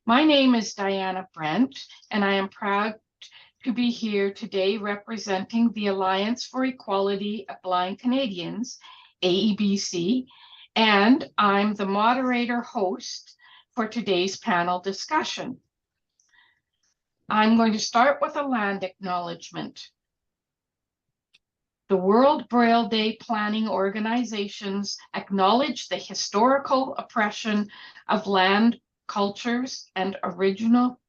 My name is Diana Brent, and I am proud to be here today representing the Alliance for Equality of Blind Canadians, AEBC, and I'm the moderator host for today's panel discussion. I'm going to start with a land acknowledgement. The World Braille Day planning organizations acknowledge the historical oppression of land, cultures, and original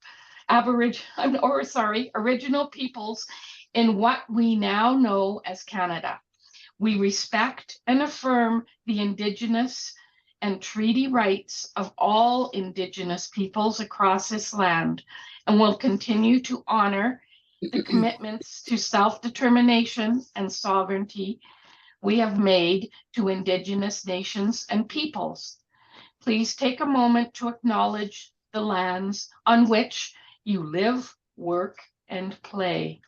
peoples in what we now know as Canada. We respect and affirm the Indigenous and treaty rights of all Indigenous peoples across this land and will continue to honor the commitments to self-determination and sovereignty we have made to Indigenous nations and peoples. Please take a moment to acknowledge the lands on which you live, work, and play.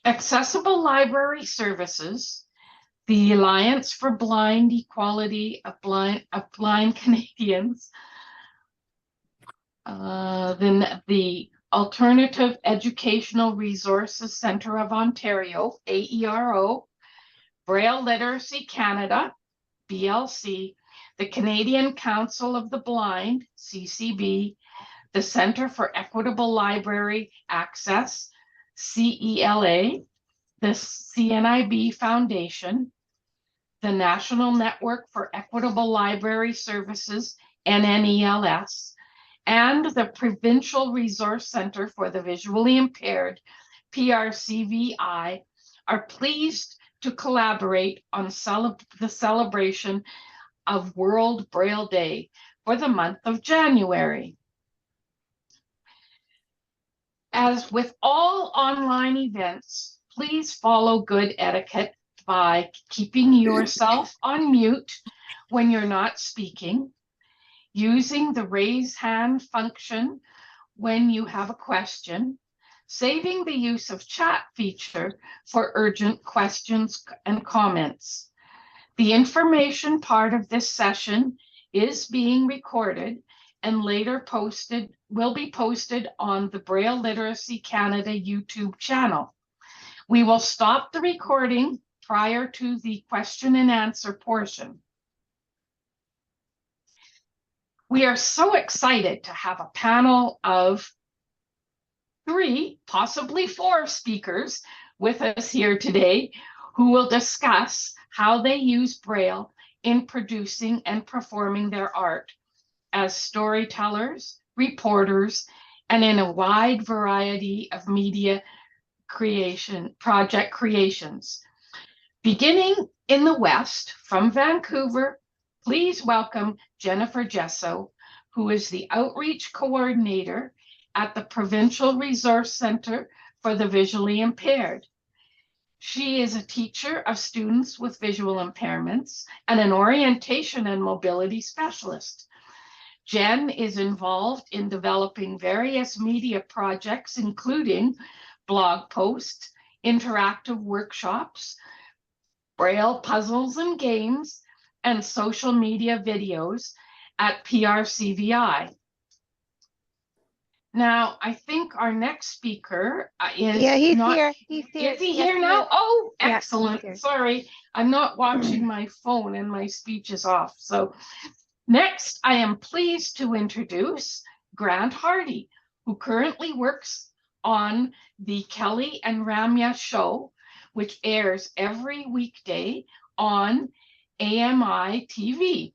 Accessible library services, the Alliance for Blind Equality of Blind Canadians, then the Alternative Educational Resources Centre of Ontario, AERO, Braille Literacy Canada, BLC, the Canadian Council of the Blind, CCB, the Centre for Equitable Library Access, CELA, the CNIB Foundation, the National Network for Equitable Library Services, NNELS, and the Provincial Resource Centre for the Visually Impaired, PRCVI, are pleased to collaborate on the celebration of World Braille Day for the month of January. As with all online events, please follow good etiquette by keeping yourself on mute when you're not speaking, using the raise hand function when you have a question, saving the use of chat feature for urgent questions and comments. The information part of this session is being recorded and later will be posted on the Braille Literacy Canada YouTube channel. We will stop the recording prior to the question and answer portion. We are so excited to have a panel of 3, possibly 4 speakers with us here today who will discuss how they use Braille in producing and performing their art as storytellers, reporters, and in a wide variety of media project creations. Beginning in the West, from Vancouver, please welcome Jennifer Jesso, who is the Outreach Coordinator at the Provincial Resource Centre for the Visually Impaired. She is a teacher of students with visual impairments and an orientation and mobility specialist. Jen is involved in developing various media projects, including blog posts, interactive workshops, Braille puzzles and games, and social media videos at PRCVI. Now, I think our next speaker is he's not here. He's here. Is he here now? Oh, Yeah, excellent. Sorry, I'm not watching my phone and my speech is off. So next, I am pleased to introduce Grant Hardy, who currently works on the Kelly and Ramya show, which airs every weekday on AMI TV.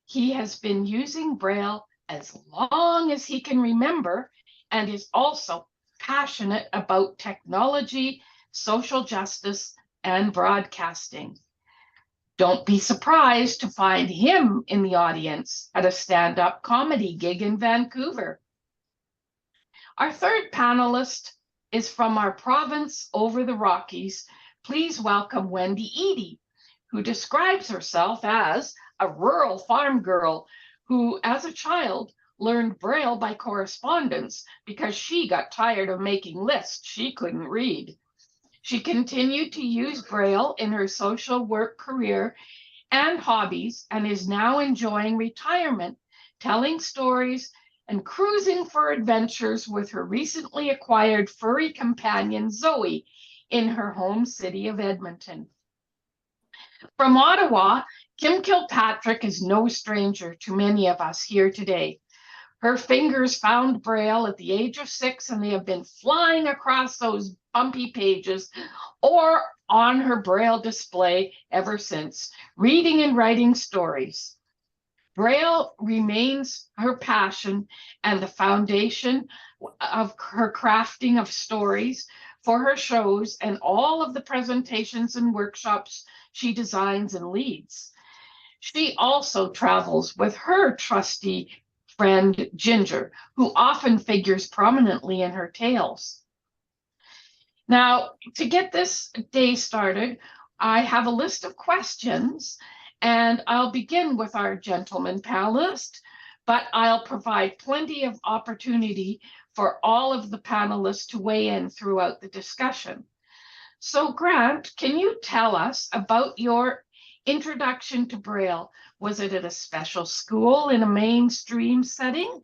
He has been using Braille as long as he can remember and is also passionate about technology, social justice, and broadcasting. Don't be surprised to find him in the audience at a stand-up comedy gig in Vancouver. Our third panelist is from our province over the Rockies. Please welcome Wendy Eady, who describes herself as a rural farm girl who, as a child, learned Braille by correspondence because she got tired of making lists she couldn't read. She continued to use Braille in her social work career and hobbies and is now enjoying retirement, telling stories and cruising for adventures with her recently acquired furry companion, Zoe, in her home city of Edmonton. From Ottawa, Kim Kilpatrick is no stranger to many of us here today. Her fingers found Braille at the age of 6, and they have been flying across those bumpy pages or on her Braille display ever since, reading and writing stories. Braille remains her passion and the foundation of her crafting of stories for her shows and all of the presentations and workshops she designs and leads. She also travels with her trusty friend Ginger, who often figures prominently in her tales. Now, to get this day started, I have a list of questions, and I'll begin with our gentleman panelist, but I'll provide plenty of opportunity for all of the panelists to weigh in throughout the discussion. So, Grant, can you tell us about your introduction to Braille? Was it at a special school in a mainstream setting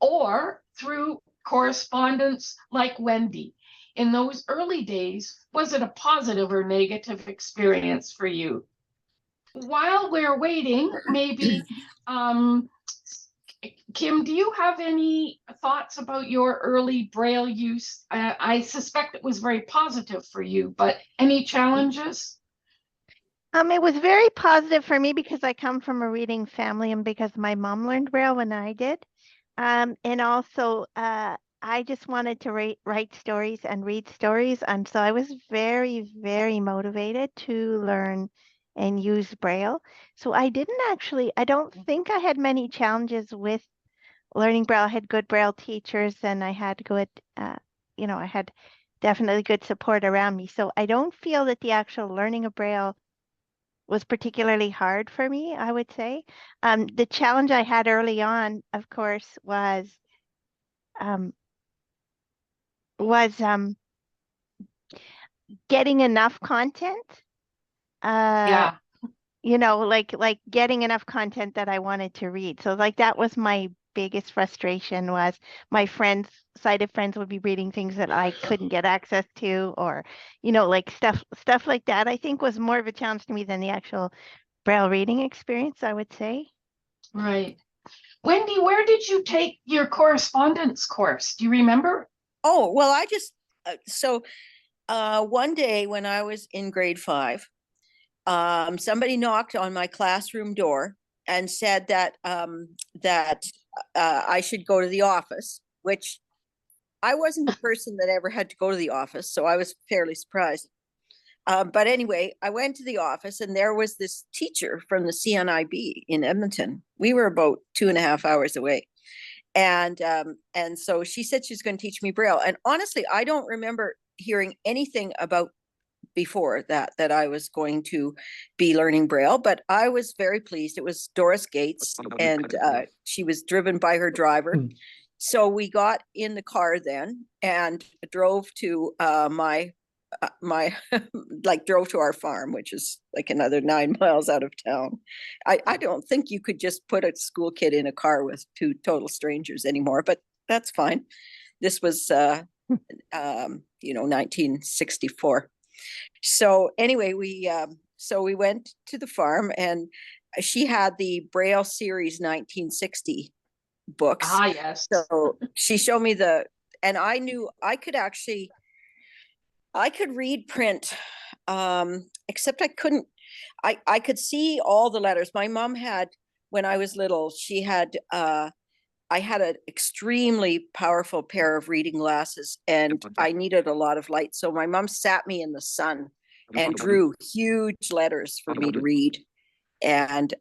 or through correspondence like Wendy? In those early days, was it a positive or negative experience for you? While we're waiting, maybe, Kim, do you have any thoughts about your early Braille use? I suspect it was very positive for you, but any challenges? It was very positive for me because I come from a reading family and because my mom learned Braille when I did. And also, I just wanted to write stories and read stories. And so I was very, very motivated to learn and use Braille. So I don't think I had many challenges with learning Braille. I had good Braille teachers and I had good, I had definitely good support around me. So I don't feel that the actual learning of Braille was particularly hard for me, I would say. The challenge I had early on, of course, was um, getting enough content. Yeah. Like getting enough content that I wanted to read. So like that was my biggest frustration was my sighted friends would be reading things that I couldn't get access to, or like stuff like that. I think was more of a challenge to me than the actual Braille reading experience, I would say. Right. Wendy, where did you take your correspondence course? Do you remember? Oh, well, I just one day when I was in grade 5, somebody knocked on my classroom door and said that I should go to the office, which I wasn't a person that ever had to go to the office, so I was fairly surprised. But anyway, I went to the office and there was this teacher from the CNIB in Edmonton. We were about 2.5 hours away. And so she said she's going to teach me Braille. And honestly, I don't remember hearing anything about before that I was going to be learning Braille, but I was very pleased. It was Doris Gates, and she was driven by her driver. So we got in the car then and drove to my drove to our farm, which is like another 9 miles out of town. I don't think you could just put a school kid in a car with 2 total strangers anymore, but that's fine. This was 1964. So anyway, we went to the farm and she had the Braille series 1960 books. Ah, yes. So she showed me and I knew I could read print, except I couldn't. I could see all the letters. My mom had, when I was little, she had. I had an extremely powerful pair of reading glasses, and I needed a lot of light. So my mom sat me in the sun and drew huge letters for me to read. And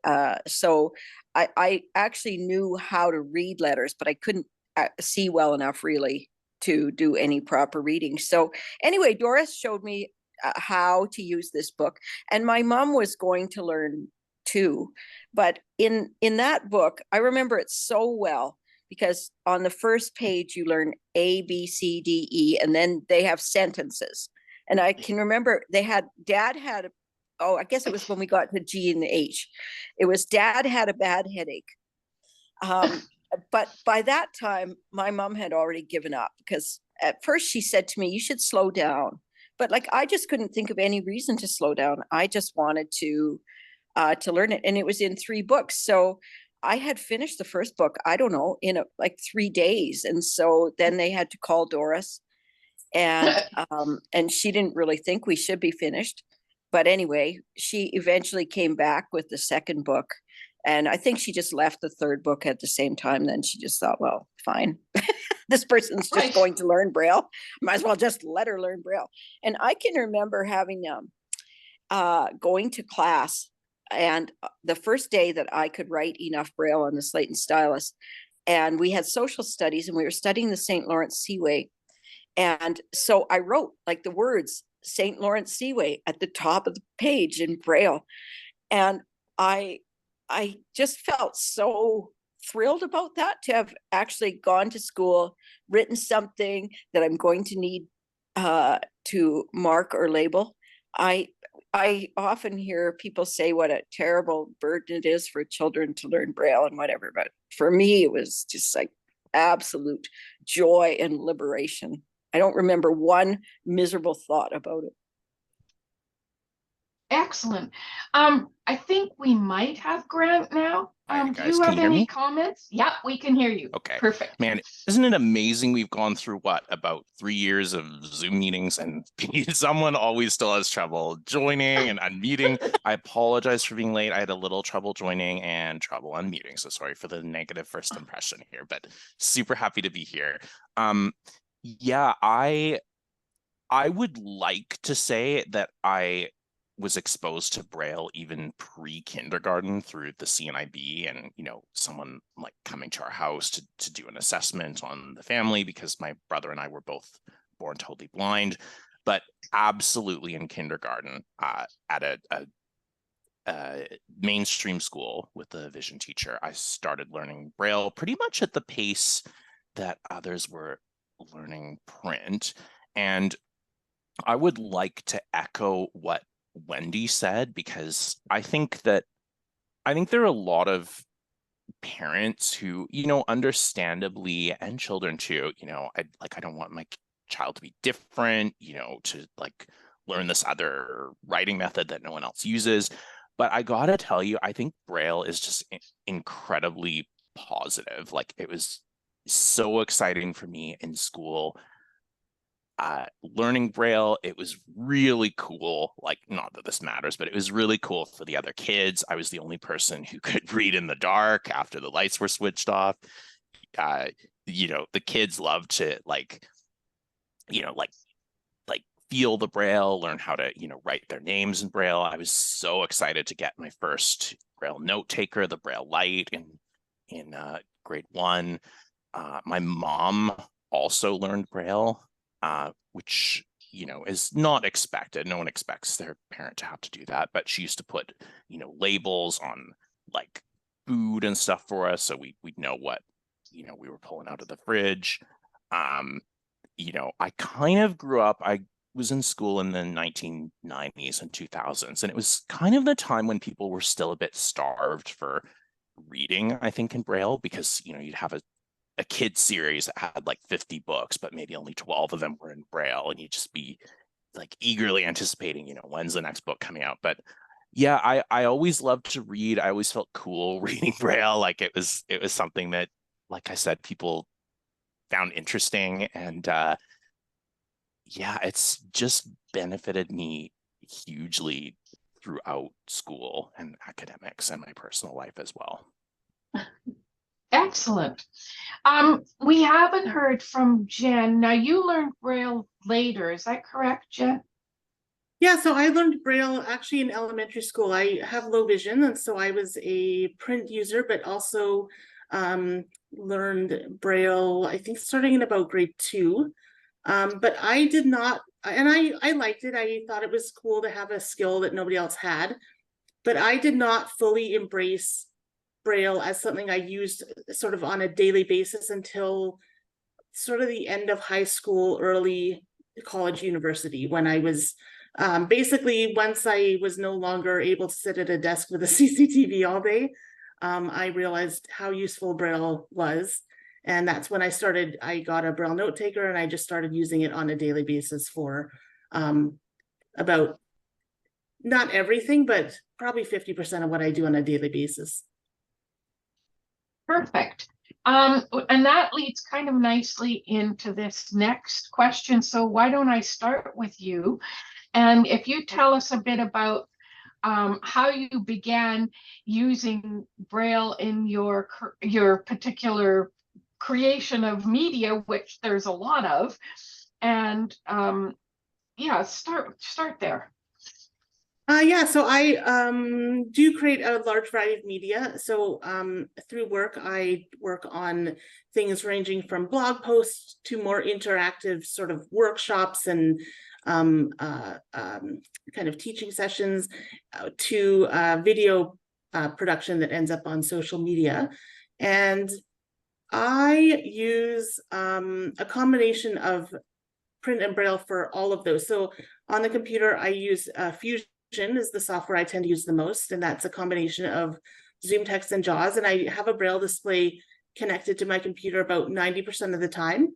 so I actually knew how to read letters, but I couldn't see well enough really to do any proper reading. So anyway, Doris showed me how to use this book, and my mom was going to learn too. But in that book, I remember it so well because on the first page you learn A, B, C, D, E, and then they have sentences. And I can remember Dad had I guess it was when we got to G and H. It was Dad had a bad headache. But by that time, my mom had already given up, because at first she said to me, you should slow down. But like, I just couldn't think of any reason to slow down. I just wanted to learn it. And it was in 3 books. So I had finished the first book, I don't know, in like 3 days. And so then they had to call Doris, and she didn't really think we should be finished. But anyway, she eventually came back with the second book. And I think she just left the third book at the same time. Then she just thought, well, fine. This person's just going to learn Braille. Might as well just let her learn Braille. And I can remember having going to class, and the first day that I could write enough Braille on the slate and stylus, and we had social studies, and we were studying the St. Lawrence Seaway. And so I wrote like the words St. Lawrence Seaway at the top of the page in Braille. And I just felt so thrilled about that, to have actually gone to school, written something that I'm going to need to mark or label. I often hear people say what a terrible burden it is for children to learn Braille and whatever, but for me, it was just like absolute joy and liberation. I don't remember one miserable thought about it. Excellent. I think we might have Grant now. Hi, Do guys. you Can have you hear any me? comments? Yeah, we can hear you. Okay. Perfect. Man, isn't it amazing? We've gone through about 3 years of Zoom meetings, and someone always still has trouble joining and unmuting. I apologize for being late. I had a little trouble joining and trouble unmuting. So sorry for the negative first impression here, but super happy to be here. Yeah, I would like to say that I was exposed to Braille even pre-kindergarten through the CNIB, and someone like coming to our house to do an assessment on the family, because my brother and I were both born totally blind. But absolutely in kindergarten, at a mainstream school with a vision teacher, I started learning Braille pretty much at the pace that others were learning print. And I would like to echo what Wendy said, because I think there are a lot of parents who, understandably, and children too, I don't want my child to be different, to like learn this other writing method that no one else uses. But I gotta tell you, I think Braille is just incredibly positive. Like, it was so exciting for me in school. Learning Braille, it was really cool. Like, not that this matters, but it was really cool for the other kids. I was the only person who could read in the dark after the lights were switched off. The kids loved to like feel the Braille, learn how to, write their names in Braille. I was so excited to get my first Braille note taker, the Braille Light, in grade 1. My mom also learned Braille, which, is not expected. No one expects their parent to have to do that, but she used to put, labels on like food and stuff for us, so we'd know what, we were pulling out of the fridge. I kind of grew up, I was in school in the 1990s and 2000s, and it was kind of the time when people were still a bit starved for reading, I think, in Braille, because, you'd have a kid series that had like 50 books, but maybe only 12 of them were in Braille, and you'd just be like eagerly anticipating, when's the next book coming out. But yeah, I always loved to read. I always felt cool reading Braille. Like, it was something that, like I said, people found interesting. And yeah, it's just benefited me hugely throughout school and academics and my personal life as well. Excellent. We haven't heard from Jen. Now, you learned Braille later, is that correct, Jen? Yeah, so I learned Braille actually in elementary school. I have low vision, and so I was a print user, but also learned Braille, I think, starting in about grade 2. But I did not, and I liked it. I thought it was cool to have a skill that nobody else had, but I did not fully embrace Braille as something I used sort of on a daily basis until sort of the end of high school, early college, university, when I was Basically, once I was no longer able to sit at a desk with a CCTV all day, I realized how useful Braille was. And that's when I got a Braille note taker, and I just started using it on a daily basis for about not everything, but probably 50% of what I do on a daily basis. Perfect. And that leads kind of nicely into this next question. So why don't I start with you? And if you tell us a bit about how you began using Braille in your particular creation of media, which there's a lot of, and yeah, start there. Yeah, so I do create a large variety of media. So through work, I work on things ranging from blog posts to more interactive sort of workshops and kind of teaching sessions to video production that ends up on social media. And I use a combination of print and Braille for all of those. So on the computer, I use Fusion is the software I tend to use the most, and that's a combination of Zoom text and JAWS. And I have a Braille display connected to my computer about 90% of the time.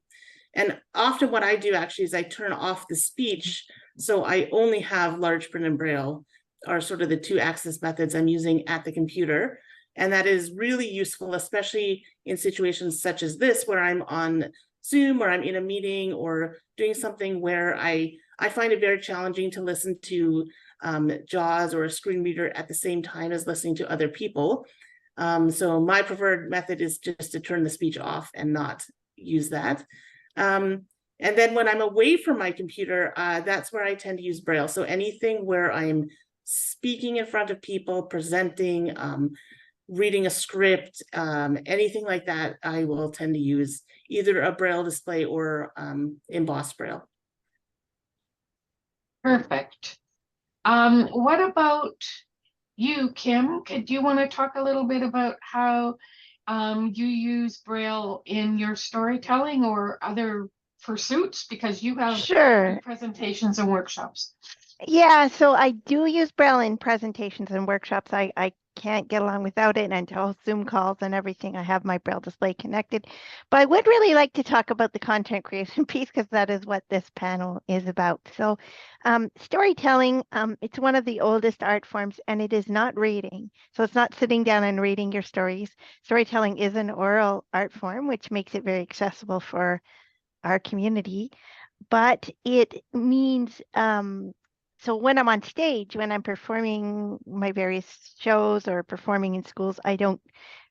And often what I do actually is I turn off the speech, so I only have large print and Braille are sort of the two access methods I'm using at the computer. And that is really useful, especially in situations such as this, where I'm on Zoom or I'm in a meeting or doing something where I find it very challenging to listen to JAWS or a screen reader at the same time as listening to other people. So my preferred method is just to turn the speech off and not use that. And then when I'm away from my computer, that's where I tend to use Braille. So anything where I'm speaking in front of people, presenting, reading a script, anything like that, I will tend to use either a Braille display or embossed Braille. Perfect. What about you, Kim? Do you want to talk a little bit about how you use Braille in your storytelling or other pursuits? Because you have Sure. presentations and workshops. Yeah, so I do use Braille in presentations and workshops. I can't get along without it, and until Zoom calls and everything, I have my Braille display connected. But I would really like to talk about the content creation piece, because that is what this panel is about. So storytelling, it's one of the oldest art forms, and it is not reading. So it's not sitting down and reading your stories. Storytelling is an oral art form, which makes it very accessible for our community. But it means so when I'm on stage, when I'm performing my various shows or performing in schools, I don't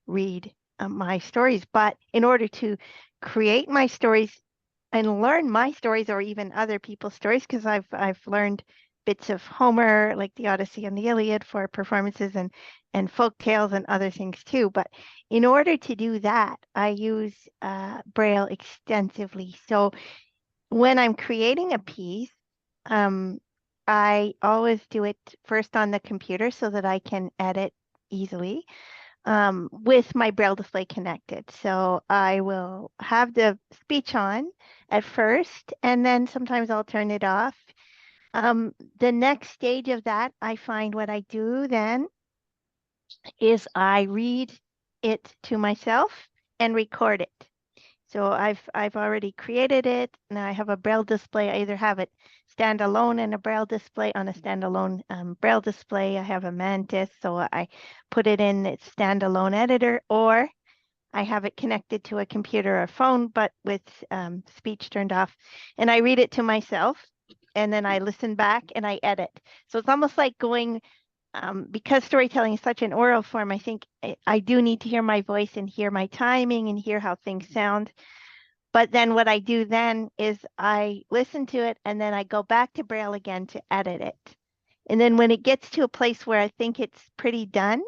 read my stories. But in order to create my stories and learn my stories, or even other people's stories, because I've learned bits of Homer, like the Odyssey and the Iliad, for performances, and folk tales and other things too. But in order to do that, I use Braille extensively. So when I'm creating a piece, I always do it first on the computer so that I can edit easily with my Braille display connected. So I will have the speech on at first, and then sometimes I'll turn it off. The next stage of that, I find what I do then is I read it to myself and record it. So I've already created it, and I have a Braille display. I either have it standalone in a Braille display on a standalone Braille display. I have a Mantis, so I put it in its standalone editor, or I have it connected to a computer or phone, but with speech turned off, and I read it to myself, and then I listen back and I edit. So it's almost like going, because storytelling is such an oral form, I think I do need to hear my voice and hear my timing and hear how things sound. But then what I do then is I listen to it, and then I go back to Braille again to edit it. And then when it gets to a place where I think it's pretty done,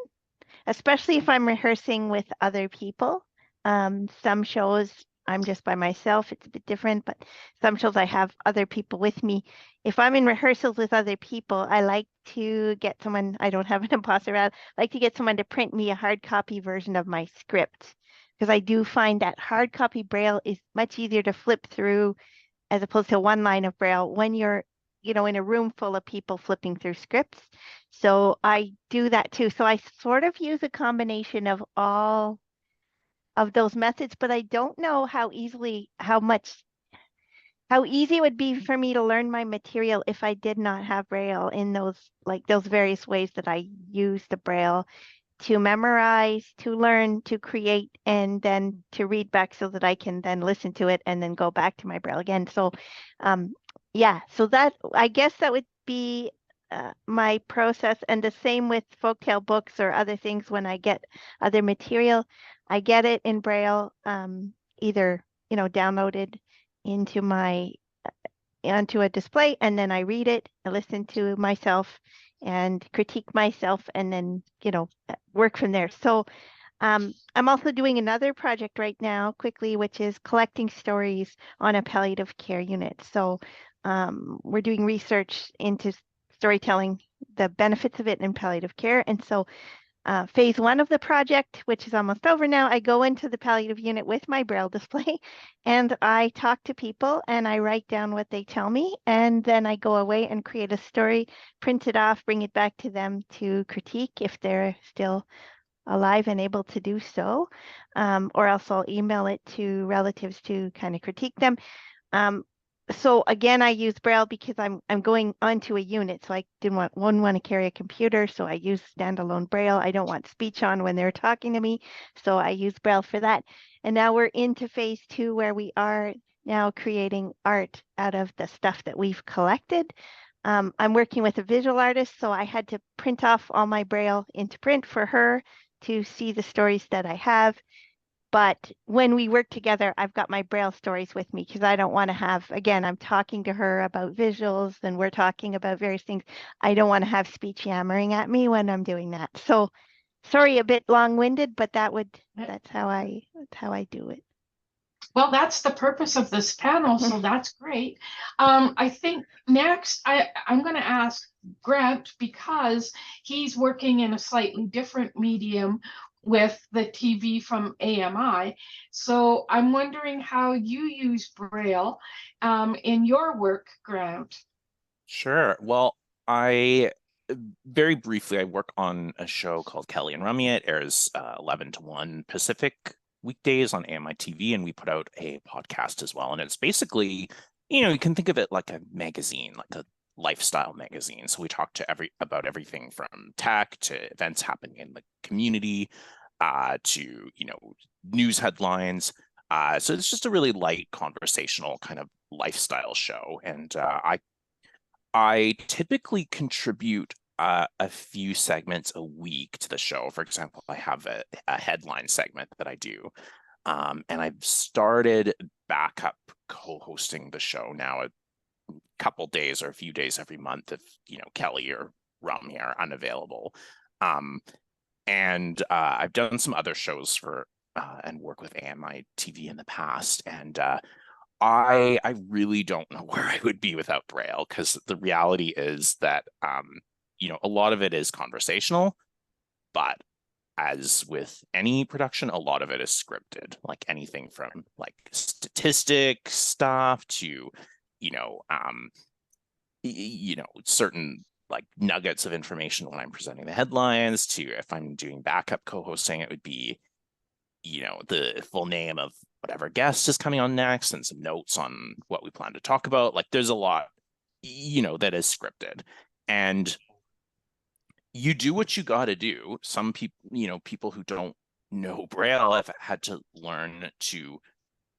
especially if I'm rehearsing with other people, some shows I'm just by myself, it's a bit different, but some shows I have other people with me. If I'm in rehearsals with other people, I like to get someone, I don't have an imposter, I like to get someone to print me a hard copy version of my script, because I do find that hard copy Braille is much easier to flip through as opposed to one line of Braille when you're in a room full of people flipping through scripts. So I do that too. So I sort of use a combination of all of those methods, but I don't know how easy it would be for me to learn my material if I did not have Braille in those various ways that I use the Braille to memorize, to learn, to create, and then to read back so that I can then listen to it and then go back to my Braille again. So, yeah, so that, I guess that would be my process. And the same with folktale books or other things. When I get other material, I get it in Braille, either, downloaded into onto a display, and then I read it, I listen to myself and critique myself, and then, work from there. So I'm also doing another project right now quickly, which is collecting stories on a palliative care unit. So we're doing research into storytelling, the benefits of it in palliative care. And so phase one of the project, which is almost over now, I go into the palliative unit with my Braille display and I talk to people and I write down what they tell me. And then I go away and create a story, print it off, bring it back to them to critique if they're still alive and able to do so. Or else I'll email it to relatives to kind of critique them. So again, I use Braille because I'm going onto a unit, so I wouldn't want to carry a computer, so I use standalone Braille. I don't want speech on when they're talking to me, so I use Braille for that. And now we're into phase two, where we are now creating art out of the stuff that we've collected. I'm working with a visual artist, so I had to print off all my Braille into print for her to see the stories that I have. But when we work together, I've got my Braille stories with me because I don't want to have, again, I'm talking to her about visuals and we're talking about various things. I don't want to have speech yammering at me when I'm doing that. So sorry, a bit long-winded, but that's how I do it. Well, that's the purpose of this panel, so that's great. I think next I'm going to ask Grant, because he's working in a slightly different medium with the TV from AMI. So I'm wondering how you use Braille in your work, Grant. Sure. Well, I very briefly, I work on a show called Kelly and Rummy. It airs 11 to 1 Pacific weekdays on AMI TV, and we put out a podcast as well. And it's basically, you can think of it like a magazine, like a lifestyle magazine. So we talk to about everything from tech to events happening in the community, to news headlines. So it's just a really light conversational kind of lifestyle show. And I typically contribute a few segments a week to the show. For example, I have a headline segment that I do. And I've started backup co-hosting the show now a couple days or a few days every month if, Kelly or Rami are unavailable. And I've done some other shows for and work with AMI TV in the past. And I really don't know where I would be without Braille, because the reality is that a lot of it is conversational, but as with any production, a lot of it is scripted, like anything from like statistic stuff to certain like nuggets of information when I'm presenting the headlines, to if I'm doing backup co-hosting, it would be the full name of whatever guest is coming on next and some notes on what we plan to talk about. Like there's a lot, that is scripted, and you do what you got to do. Some people, people who don't know Braille have had to learn to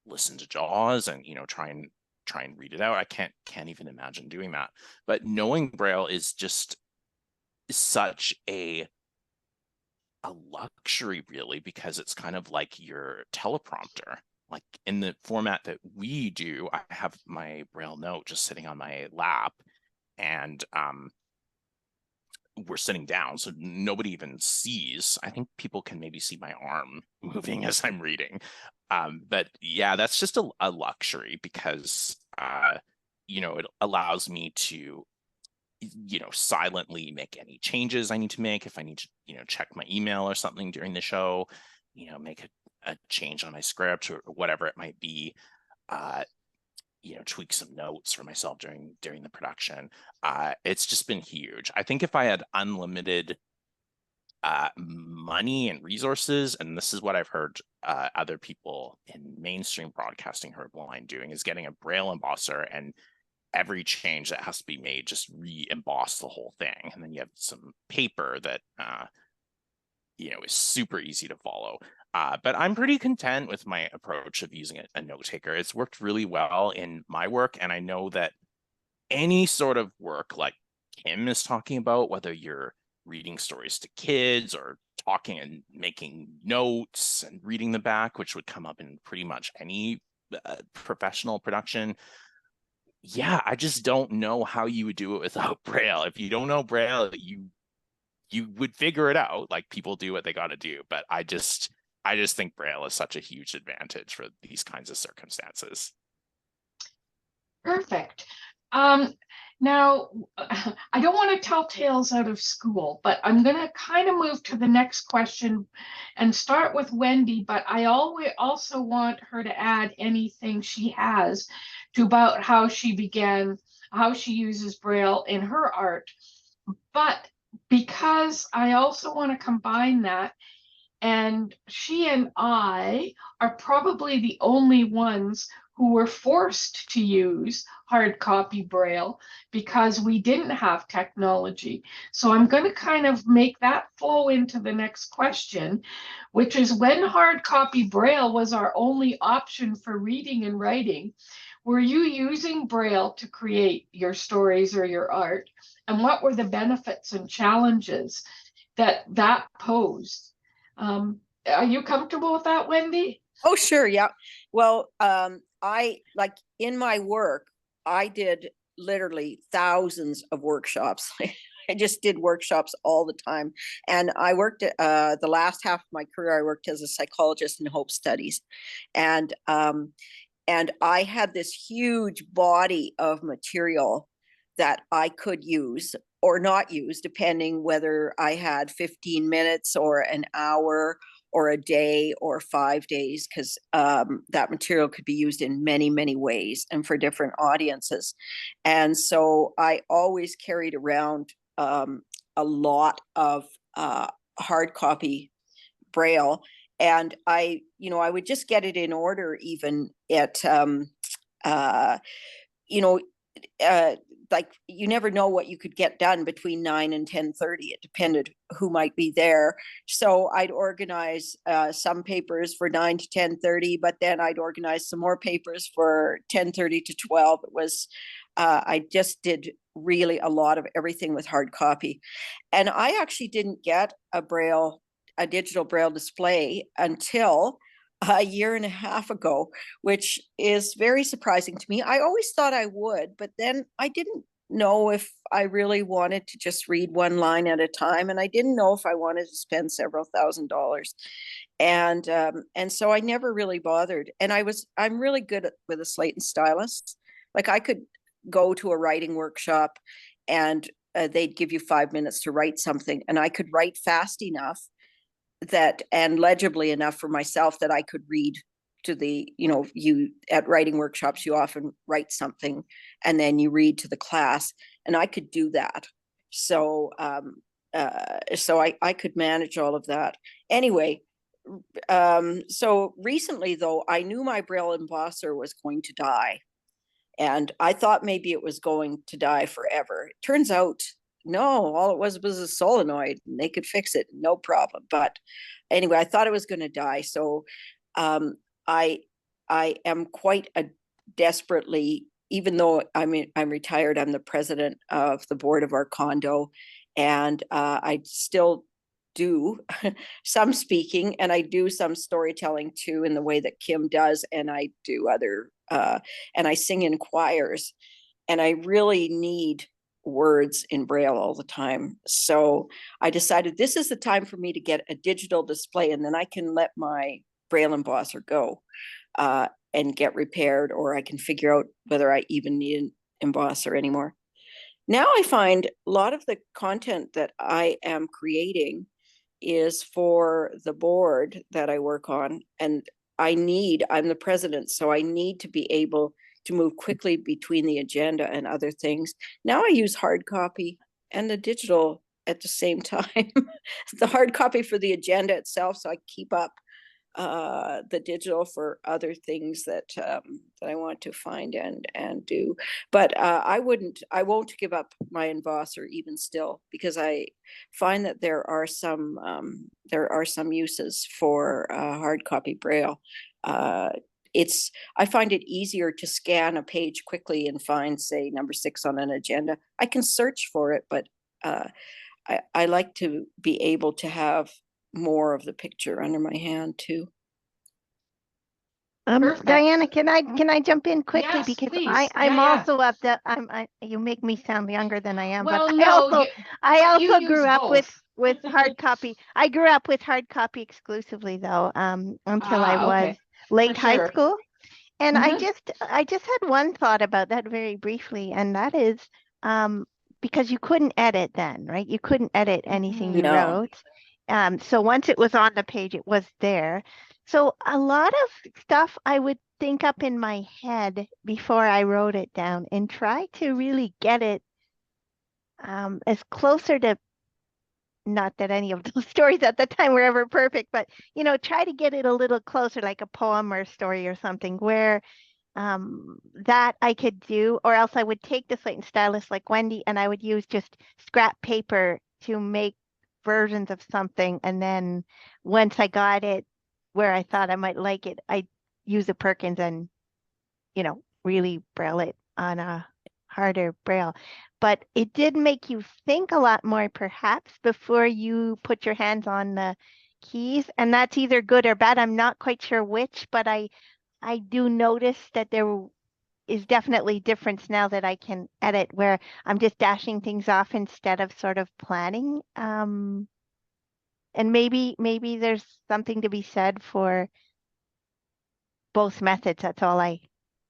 listen to JAWS and, try and read it out. I can't even imagine doing that. But knowing Braille is just such a luxury, really, because it's kind of like your teleprompter. Like in the format that we do, I have my Braille note just sitting on my lap, and we're sitting down, so nobody even sees. I think people can maybe see my arm moving as I'm reading. But yeah, that's just a luxury, because it allows me to silently make any changes I need to make. If I need to, check my email or something during the show, make a change on my script or whatever it might be. tweak some notes for myself during the production. It's just been huge. I think if I had unlimited money and resources, and this is what I've heard other people in mainstream broadcasting who are blind doing, is getting a Braille embosser, and every change that has to be made just re-emboss the whole thing, and then you have some paper that is super easy to follow. But I'm pretty content with my approach of using a note taker. It's worked really well in my work, and I know that any sort of work like Kim is talking about, whether you're reading stories to kids or talking and making notes and reading the back, which would come up in pretty much any professional production. Yeah, I just don't know how you would do it without Braille. If you don't know Braille, you would figure it out, like people do what they got to do. But I just think Braille is such a huge advantage for these kinds of circumstances. Perfect. Now, I don't want to tell tales out of school, but I'm going to kind of move to the next question and start with Wendy, but I also want her to add anything she has to about how she uses Braille in her art. But because I also want to combine that, and she and I are probably the only ones who were forced to use hard copy Braille because we didn't have technology. So I'm going to kind of make that flow into the next question, which is, when hard copy Braille was our only option for reading and writing, were you using Braille to create your stories or your art? And what were the benefits and challenges that posed? Are you comfortable with that, Wendy? Oh, sure. Yeah. Well, I like in my work, I did literally thousands of workshops. I just did workshops all the time. And I worked the last half of my career, I worked as a psychologist in Hope Studies. And I had this huge body of material that I could use or not use, depending whether I had 15 minutes or an hour or a day or 5 days, because that material could be used in many, many ways and for different audiences. And so I always carried around a lot of hard copy Braille. And I would just get it in order, even at, like you never know what you could get done between 9 and 10:30. It depended who might be there. So I'd organize some papers for 9 to 10:30, but then I'd organize some more papers for 10:30 to 12. It was, I just did really a lot of everything with hard copy. And I actually didn't get a digital Braille display until a year and a half ago, which is very surprising to me. I always thought I would, but then I didn't know if I really wanted to just read one line at a time, and I didn't know if I wanted to spend several $1,000s. And so I never really bothered. And I'm really good with a slate and stylus. Like I could go to a writing workshop and they'd give you 5 minutes to write something, and I could write fast enough that and legibly enough for myself that I could read to you at writing workshops, you often write something and then you read to the class, and I could do that. So I could manage all of that. Anyway, so recently though, I knew my Braille embosser was going to die, and I thought maybe it was going to die forever. It turns out no, all it was a solenoid, and they could fix it, no problem. But anyway, I thought it was going to die. So I am quite desperately, even though I'm retired, I'm the president of the board of our condo, and I still do some speaking, and I do some storytelling too, in the way that Kim does, and I do other and I sing in choirs, and I really need words in Braille all the time. So I decided this is the time for me to get a digital display, and then I can let my Braille embosser go and get repaired, or I can figure out whether I even need an embosser anymore. Now I find a lot of the content that I am creating is for the board that I work on, and I'm the president, so I need to be able to move quickly between the agenda and other things. Now I use hard copy and the digital at the same time. The hard copy for the agenda itself, so I keep up the digital for other things that that I want to find and do. But I won't give up my embosser even still, because I find that there are some uses for hard copy Braille. I find it easier to scan a page quickly and find, say, number 6 on an agenda. I can search for it, but I like to be able to have more of the picture under my hand too. Perfect. Diana, can I jump in quickly? Yes, because please. I'm Yeah, yeah. also up to you make me sound younger than I am, Well, but no, I also you grew use up both. with hard copy. I grew up with hard copy exclusively though, until I was Okay. late For high sure. school. And Mhm. I just had one thought about that very briefly, and that is because you couldn't edit then, right? You couldn't edit anything you No. wrote. So once it was on the page, it was there. So a lot of stuff I would think up in my head before I wrote it down and try to really get it as closer to, not that any of those stories at the time were ever perfect, but try to get it a little closer, like a poem or a story or something where that I could do, or else I would take the slate and stylus like Wendy, and I would use just scrap paper to make versions of something. And then once I got it where I thought I might like it, I'd use a Perkins and, really Braille it on a harder Braille. But it did make you think a lot more, perhaps, before you put your hands on the keys. And that's either good or bad. I'm not quite sure which, but I do notice that there is definitely difference now that I can edit where I'm just dashing things off instead of sort of planning. And maybe there's something to be said for both methods. That's all I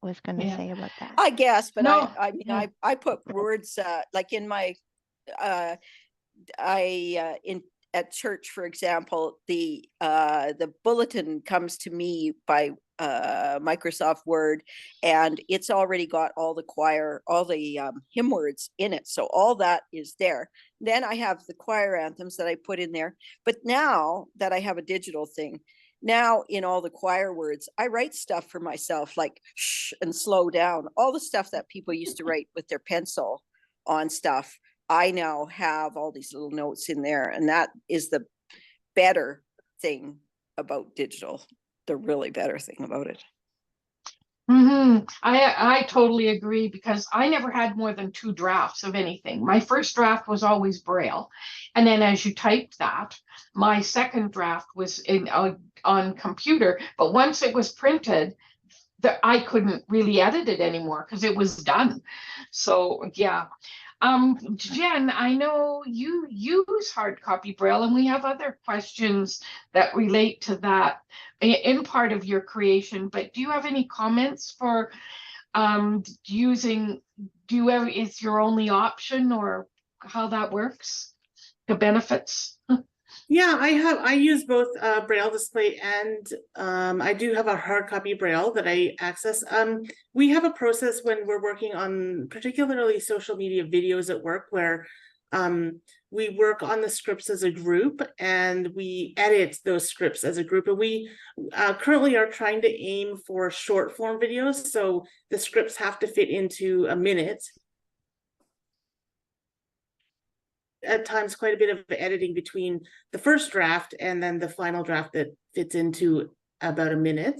was going to say about that. I guess, but No. I mean, Yeah. I put words like in my in at church, for example, the bulletin comes to me by Microsoft Word, and it's already got all the hymn words in it, so all that is there. Then I have the choir anthems that I put in there, but now that I have a digital thing, now in all the choir words, I write stuff for myself like shh and slow down, all the stuff that people used to write with their pencil on stuff. I now have all these little notes in there, and that is the better thing about digital, the really better thing about it. I totally agree, because I never had more than 2 drafts of anything. My first draft was always Braille, and then as you typed that, my second draft was on computer. But once it was printed, I couldn't really edit it anymore because it was done. So yeah. Jen, I know you use hard copy Braille, and we have other questions that relate to that in part of your creation, but do you have any comments for is your only option, or how that works, the benefits? Yeah, I use both Braille display and I do have a hard copy Braille that I access. We have a process when we're working on particularly social media videos at work where we work on the scripts as a group and we edit those scripts as a group. And we currently are trying to aim for short form videos, so the scripts have to fit into a minute. At times quite a bit of editing between the first draft and then the final draft that fits into about a minute.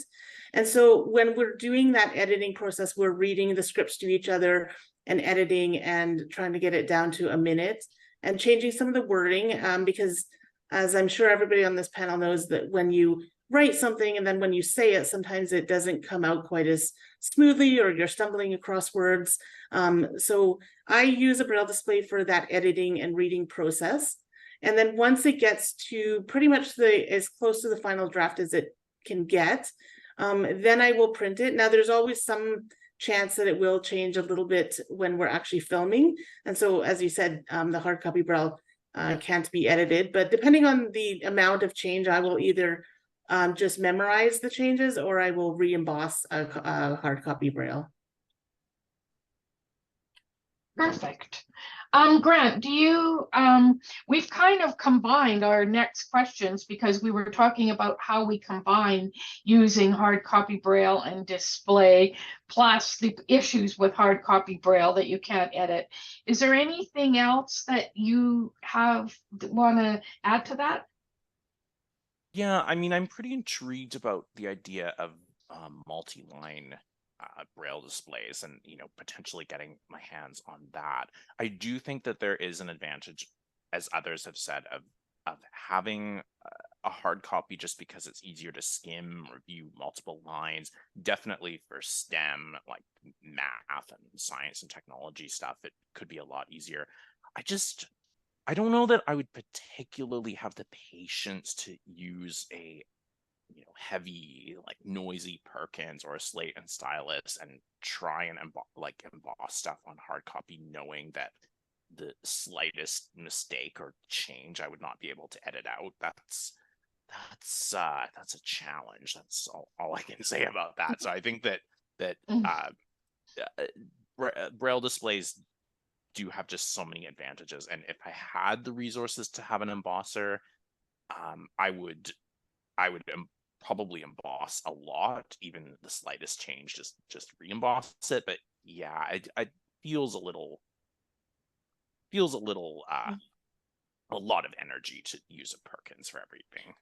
And so when we're doing that editing process, we're reading the scripts to each other and editing and trying to get it down to a minute and changing some of the wording, because as I'm sure everybody on this panel knows, that when you write something and then when you say it, sometimes it doesn't come out quite as smoothly, or you're stumbling across words. So I use a Braille display for that editing and reading process. And then once it gets to pretty much as close to the final draft as it can get, then I will print it. Now there's always some chance that it will change a little bit when we're actually filming. And so, as you said, the hard copy Braille can't be edited, but depending on the amount of change, I will either just memorize the changes or I will re-emboss a hard copy Braille. Perfect. Grant, we've kind of combined our next questions because we were talking about how we combine using hard copy Braille and display, plus the issues with hard copy Braille that you can't edit. Is there anything else that you want to add to that? Yeah, I mean, I'm pretty intrigued about the idea of multi-line Braille displays and, potentially getting my hands on that. I do think that there is an advantage, as others have said, of having a hard copy just because it's easier to skim, review multiple lines. Definitely for STEM, like math and science and technology stuff, it could be a lot easier. I don't know that I would particularly have the patience to use a heavy, like noisy Perkins or a slate and stylus and try and emboss stuff on hard copy, knowing that the slightest mistake or change I would not be able to edit out. That's a challenge. That's all I can say about that. So I think that Braille displays do have just so many advantages, and if I had the resources to have an embosser, I would probably emboss a lot, even the slightest change, just re-emboss it. But yeah, it feels a little a lot of energy to use a Perkins for everything.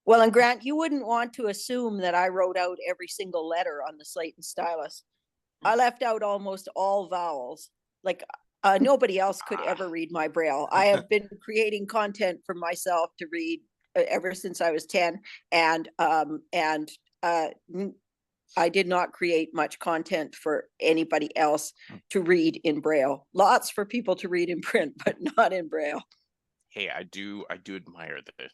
Well, and Grant, you wouldn't want to assume that I wrote out every single letter on the slate and stylus. I left out almost all vowels. Like nobody else could ever read my Braille. I have been creating content for myself to read ever since I was 10, and I did not create much content for anybody else to read in Braille. Lots for people to read in print, but not in Braille. Hey, I do admire the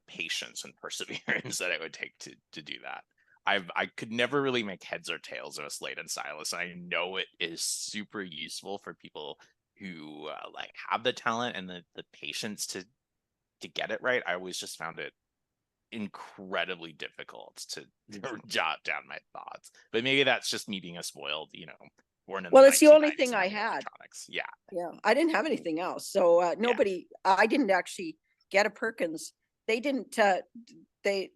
patience and perseverance that it would take to do that. I could never really make heads or tails of a slate and stylus. I know it is super useful for people who like have the talent and the patience to get it right. I always just found it incredibly difficult to jot down my thoughts. But maybe that's just me being a spoiled, born in Well, the it's the only 1990s thing I and had. Yeah. Yeah, I didn't have anything else. So nobody, I didn't actually get a Perkins. They didn't, they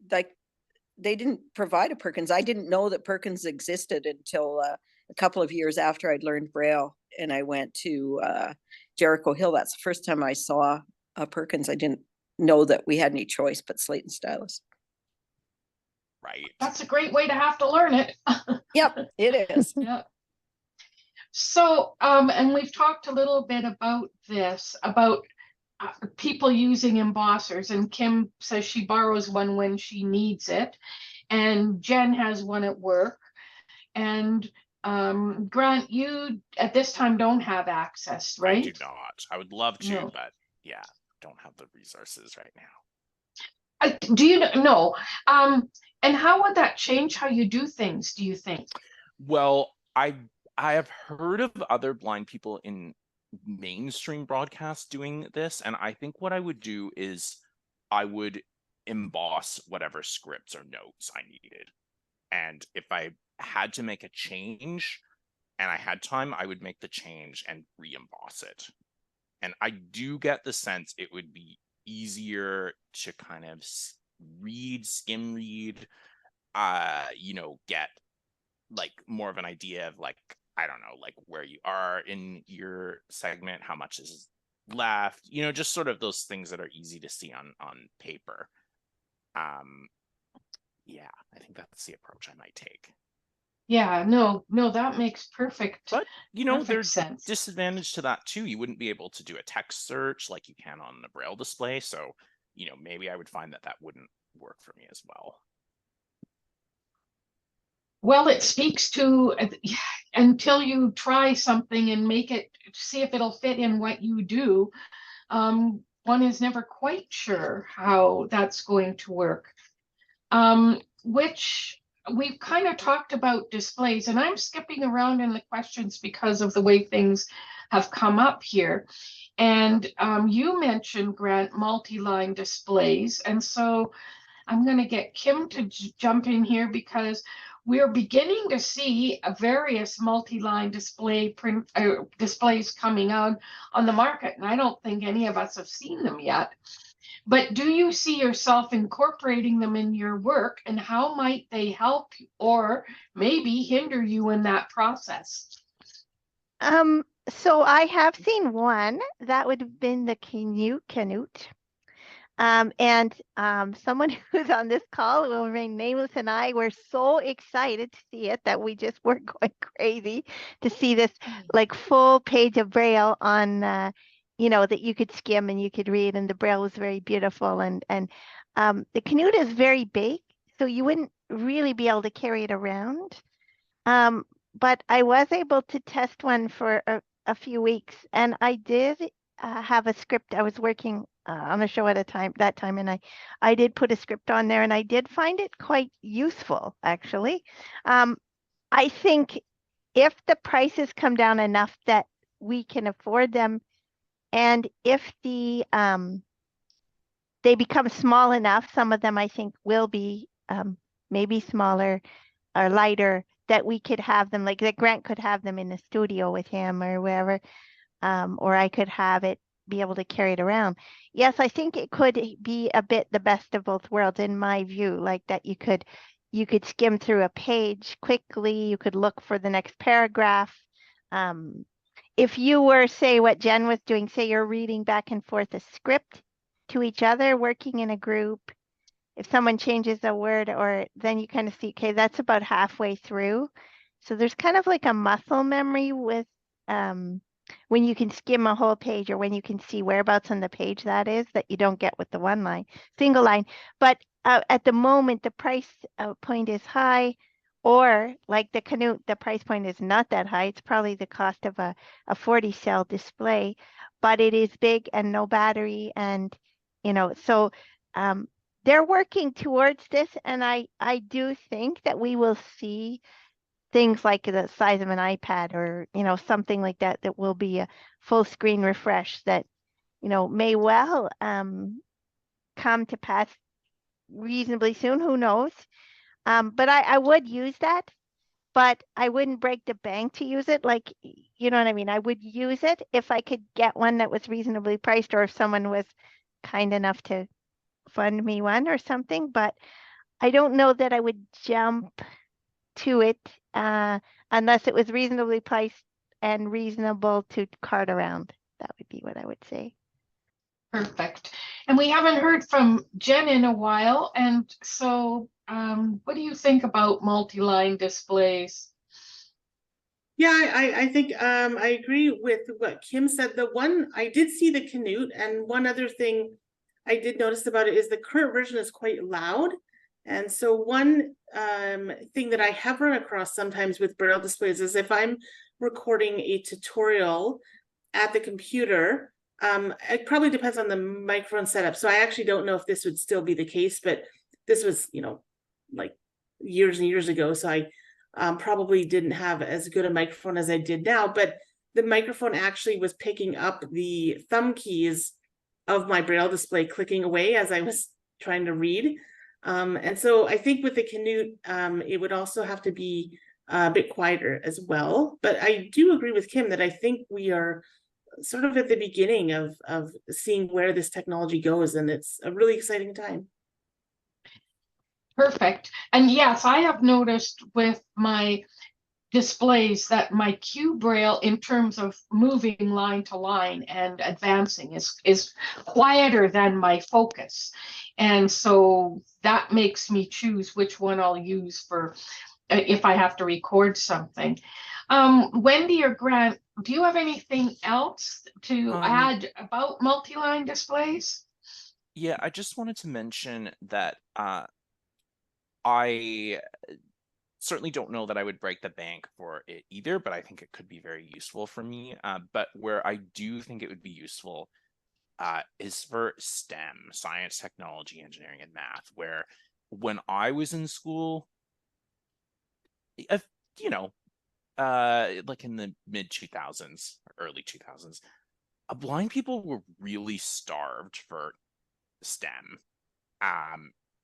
didn't provide a Perkins. I didn't know that Perkins existed until a couple of years after I'd learned Braille, and I went to Jericho Hill. That's the first time I saw a Perkins. I didn't know that we had any choice but slate and stylus. Right. That's a great way to have to learn it. Yep, it is. Yeah. So, and we've talked a little bit about this, about people using embossers, and Kim says she borrows one when she needs it, and Jen has one at work, and Grant, you at this time don't have access, right? I do not. I would love to, No. but yeah, don't have the resources right now. Do you know? And how would that change how you do things, do you think? Well, I have heard of other blind people in mainstream broadcasts doing this, and I think what I would do is I would emboss whatever scripts or notes I needed. And if I had to make a change and I had time, I would make the change and re-emboss it. And I do get the sense it would be easier to kind of skim read, get like more of an idea of like, I don't know, like where you are in your segment, how much is left, just sort of those things that are easy to see on paper. Yeah, I think that's the approach I might take. Yeah, no, that makes perfect. But there's sense. disadvantage to that too. You wouldn't be able to do a text search like you can on the Braille display. So, maybe I would find that wouldn't work for me as well. Well, it speaks to until you try something and make it, see if it'll fit in what you do. One is never quite sure how that's going to work. Which we've kind of talked about displays, and I'm skipping around in the questions because of the way things have come up here. And you mentioned, Grant, multi-line displays. And so I'm going to get Kim to jump in here because we're beginning to see various multi-line displays coming out on the market, and I don't think any of us have seen them yet. But do you see yourself incorporating them in your work, and how might they help or maybe hinder you in that process? So I have seen one that would have been the Canute. Someone who's on this call will remain nameless, and I were so excited to see it that we just were going crazy to see this like full page of Braille on, you know, that you could skim and you could read, and the Braille was very beautiful. And the Canute is very big, so you wouldn't really be able to carry it around. But I was able to test one for a few weeks, and I did have a script. I was working on a show at that time, and I did put a script on there, and I did find it quite useful, actually. I think if the prices come down enough that we can afford them, and if they become small enough, some of them I think will be maybe smaller or lighter, that we could have them, like that Grant could have them in the studio with him or wherever, or I could have it be able to carry it around. Yes, I think it could be a bit the best of both worlds in my view, like that you could skim through a page quickly, you could look for the next paragraph. If you were, say what Jen was doing, say you're reading back and forth a script to each other, working in a group, if someone changes a word, or then you kind of see, okay, that's about halfway through. So there's kind of like a muscle memory with when you can skim a whole page, or when you can see whereabouts on the page that is, that you don't get with the single line. But at the moment, the price point is high, or like the Canute, the price point is not that high. It's probably the cost of a 40 cell display, but it is big and no battery, and you know, so they're working towards this, and I do think that we will see things like the size of an iPad, or you know, something like that, that will be a full screen refresh that, you know, may well come to pass reasonably soon. Who knows? But I would use that, but I wouldn't break the bank to use it. Like, you know what I mean? I would use it if I could get one that was reasonably priced, or if someone was kind enough to fund me one or something, but I don't know that I would jump to it unless it was reasonably priced and reasonable to cart around. That would be what I would say. Perfect. And we haven't heard from Jen in a while, and so what do you think about multi-line displays? Yeah, I think I agree with what Kim said. The one I did see the Canute, and one other thing I did notice about it is the current version is quite loud. And so one thing that I have run across sometimes with Braille displays is if I'm recording a tutorial at the computer, it probably depends on the microphone setup. So I actually don't know if this would still be the case, but this was, you know, like years and years ago. So I probably didn't have as good a microphone as I did now, but the microphone actually was picking up the thumb keys of my Braille display clicking away as I was trying to read. And so I think with the Canute, it would also have to be a bit quieter as well. But I do agree with Kim that I think we are sort of at the beginning of seeing where this technology goes, and it's a really exciting time. Perfect. And yes, I have noticed with my displays that my Q Braille, in terms of moving line to line and advancing, is quieter than my focus. And so that makes me choose which one I'll use for if I have to record something. Wendy or Grant, do you have anything else to add about multi-line displays? Yeah, I just wanted to mention that I certainly don't know that I would break the bank for it either, but I think it could be very useful for me. But where I do think it would be useful is for STEM, science, technology, engineering, and math, where when I was in school, you know, like in the mid 2000s, early 2000s, blind people were really starved for STEM.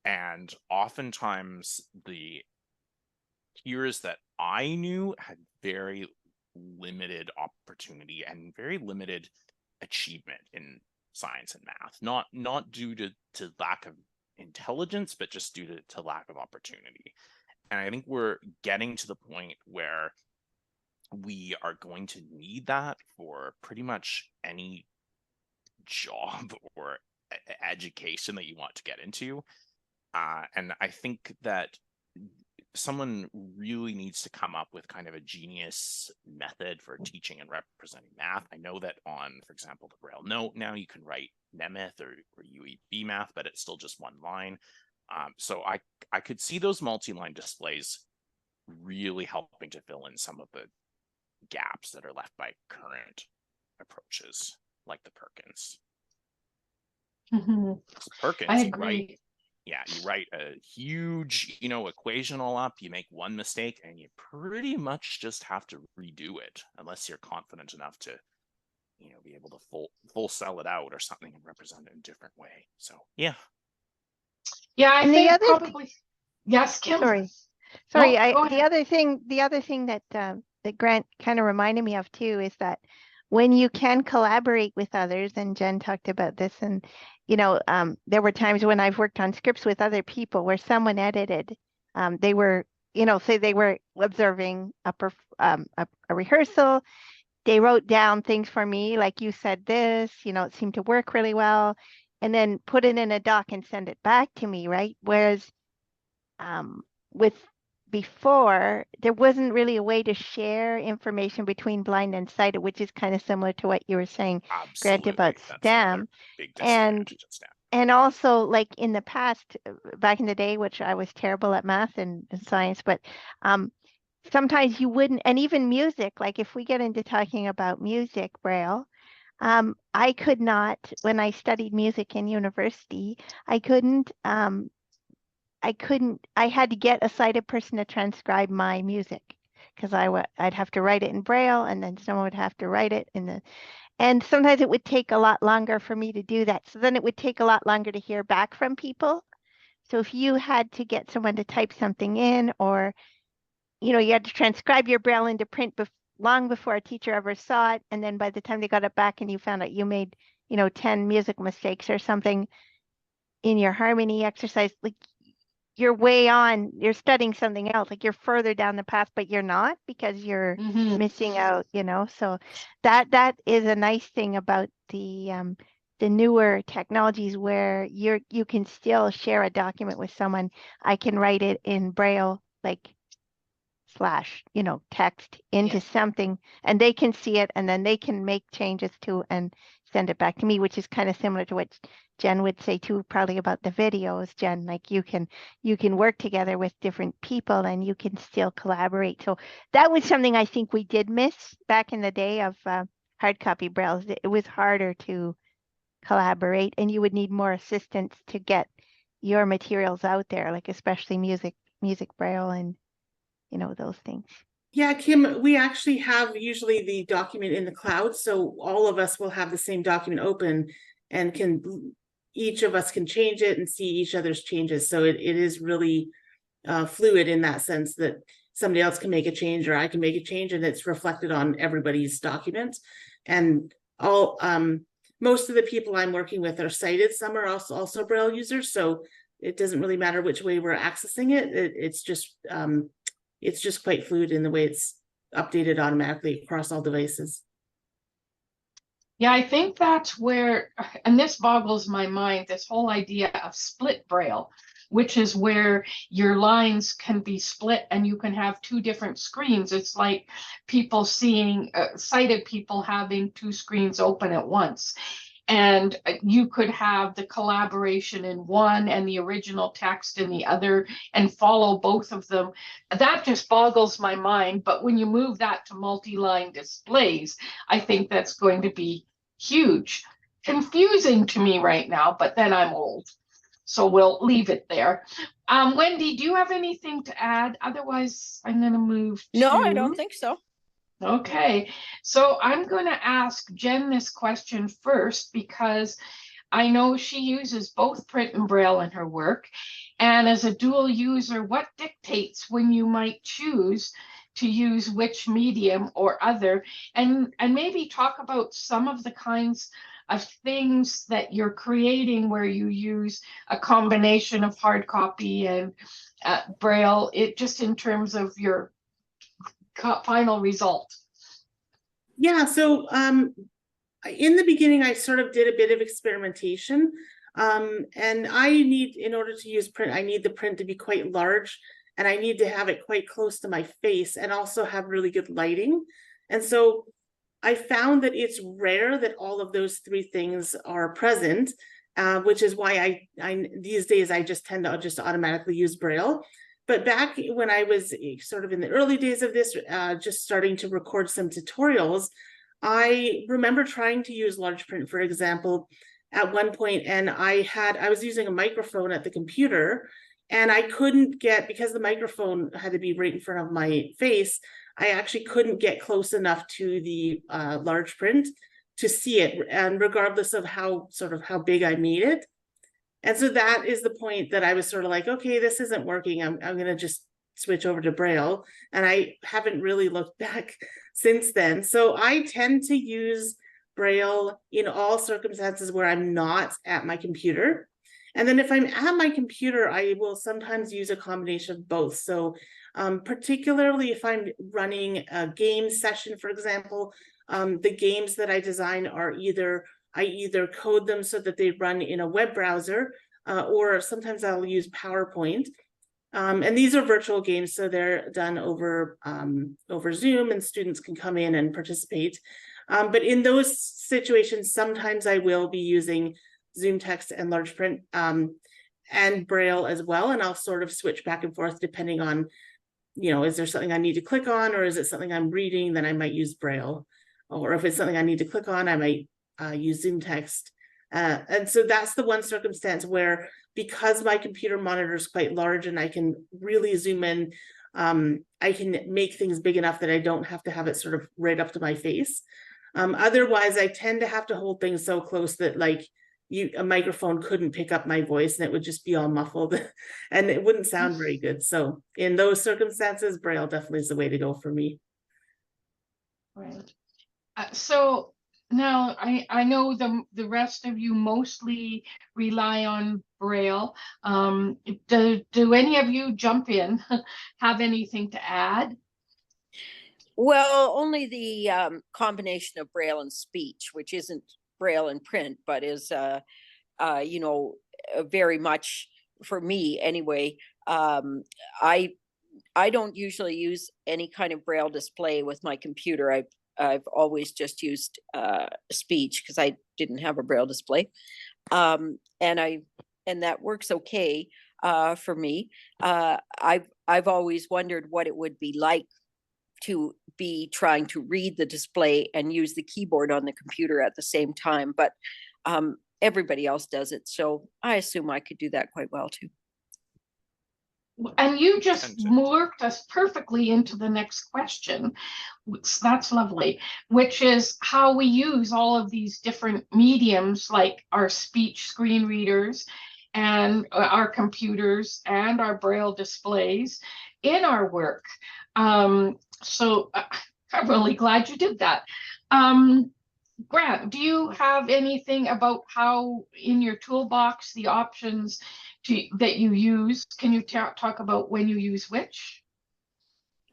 And oftentimes the peers that I knew had very limited opportunity and very limited achievement in science and math, not due to lack of intelligence, but just due to lack of opportunity. And I think we're getting to the point where we are going to need that for pretty much any job or education that you want to get into. And I think that someone really needs to come up with kind of a genius method for teaching and representing math. I know that on, for example, the Braille Note now you can write Nemeth or UEB math, but it's still just one line. So I could see those multi-line displays really helping to fill in some of the gaps that are left by current approaches like the Perkins. Perkins, I you agree. write a huge, equation all up, you make one mistake, and you pretty much just have to redo it unless you're confident enough to, be able to full cell it out or something and represent it in a different way. So, yeah. Yeah, I And the think other probably. Yes, Kim? Sorry, No, go the other thing that that Grant kind of reminded me of too is that when you can collaborate with others, and Jen talked about this, and there were times when I've worked on scripts with other people where someone edited, they were, say they were observing a rehearsal, they wrote down things for me, like you said this, it seemed to work really well, and then put it in a doc and send it back to me, right? Whereas with before, there wasn't really a way to share information between blind and sighted, which is kind of similar to what you were saying, Grant, about That's STEM. another big And disadvantage of STEM. and also, like in the past, back in the day, which I was terrible at math and science, but sometimes you wouldn't, and even music, like if we get into talking about music, Braille, I could not, when I studied music in university, I had to get a sighted person to transcribe my music because I'd have to write it in Braille and then someone would have to write it and sometimes it would take a lot longer for me to do that. So then it would take a lot longer to hear back from people. So if you had to get someone to type something in, or, you had to transcribe your Braille into print long before a teacher ever saw it. And then by the time they got it back and you found out you made, 10 music mistakes or something in your harmony exercise, like you're way on, you're studying something else, like you're further down the path, but you're not because you're missing out, so that is a nice thing about the newer technologies where you can still share a document with someone. I can write it in Braille, like slash, text into something, and they can see it, and then they can make changes to and send it back to me, which is kind of similar to what Jen would say too, probably about the videos, Jen, like you can work together with different people and you can still collaborate. So that was something I think we did miss back in the day of hard copy Brailles. It was harder to collaborate and you would need more assistance to get your materials out there, like especially music Braille and those things. Yeah, Kim, we actually have usually the document in the cloud, so all of us will have the same document open and each of us can change it and see each other's changes. So it is really fluid in that sense that somebody else can make a change or I can make a change and it's reflected on everybody's document. And most of the people I'm working with are sighted. Some are also Braille users, so it doesn't really matter which way we're accessing it. It's just quite fluid in the way it's updated automatically across all devices. Yeah, I think that's where, and this boggles my mind, this whole idea of split Braille, which is where your lines can be split and you can have two different screens. It's like people seeing, sighted people having two screens open at once. And you could have the collaboration in one and the original text in the other and follow both of them. That just boggles my mind. But when you move that to multi-line displays, I think that's going to be huge. Confusing to me right now, but then I'm old. So we'll leave it there. Wendy, do you have anything to add? Otherwise, I'm going to move to... No, I don't think so. Okay, so I'm going to ask Jen this question first because I know she uses both print and Braille in her work. And as a dual user, what dictates when you might choose to use which medium or other? And maybe talk about some of the kinds of things that you're creating where you use a combination of hard copy and Braille, it just in terms of your final result. Yeah, so in the beginning, I sort of did a bit of experimentation. And in order to use print, I need the print to be quite large, and I need to have it quite close to my face and also have really good lighting. And so I found that it's rare that all of those three things are present, which is why I these days I just tend to just automatically use Braille. But back when I was sort of in the early days of this, just starting to record some tutorials, I remember trying to use large print, for example, at one point, and I was using a microphone at the computer, and I couldn't get, because the microphone had to be right in front of my face, I actually couldn't get close enough to the large print to see it, and regardless of how big I made it. And so that is the point that I was sort of like, okay, this isn't working. I'm going to just switch over to Braille. And I haven't really looked back since then. So I tend to use Braille in all circumstances where I'm not at my computer. And then if I'm at my computer, I will sometimes use a combination of both. So particularly if I'm running a game session, for example, the games that I design are I either code them so that they run in a web browser, or sometimes I'll use PowerPoint. And these are virtual games, so they're done over Zoom, and students can come in and participate. But in those situations, sometimes I will be using Zoom text and large print and Braille as well, and I'll sort of switch back and forth depending on, is there something I need to click on, or is it something I'm reading? Then I might use Braille. Or if it's something I need to click on, I might use Zoom text. And so that's the one circumstance where, because my computer monitor is quite large and I can really zoom in, I can make things big enough that I don't have to have it sort of right up to my face. Otherwise, I tend to have to hold things so close that a microphone couldn't pick up my voice and it would just be all muffled and it wouldn't sound very good. So in those circumstances, Braille definitely is the way to go for me. Right. So now I know the rest of you mostly rely on Braille. Do any of you jump in, have anything to add? Well, only the combination of Braille and speech, which isn't Braille and print, but is very much, for me anyway. I don't usually use any kind of Braille display with my computer. I've always just used speech because I didn't have a Braille display, and that works okay for me. I've always wondered what it would be like to be trying to read the display and use the keyboard on the computer at the same time, but everybody else does it, so I assume I could do that quite well too. And you just worked us perfectly into the next question. That's lovely, which is how we use all of these different mediums, like our speech screen readers and our computers and our Braille displays in our work. So I'm really glad you did that. Grant, do you have anything about how in your toolbox, the options that you use? Can you talk about when you use which?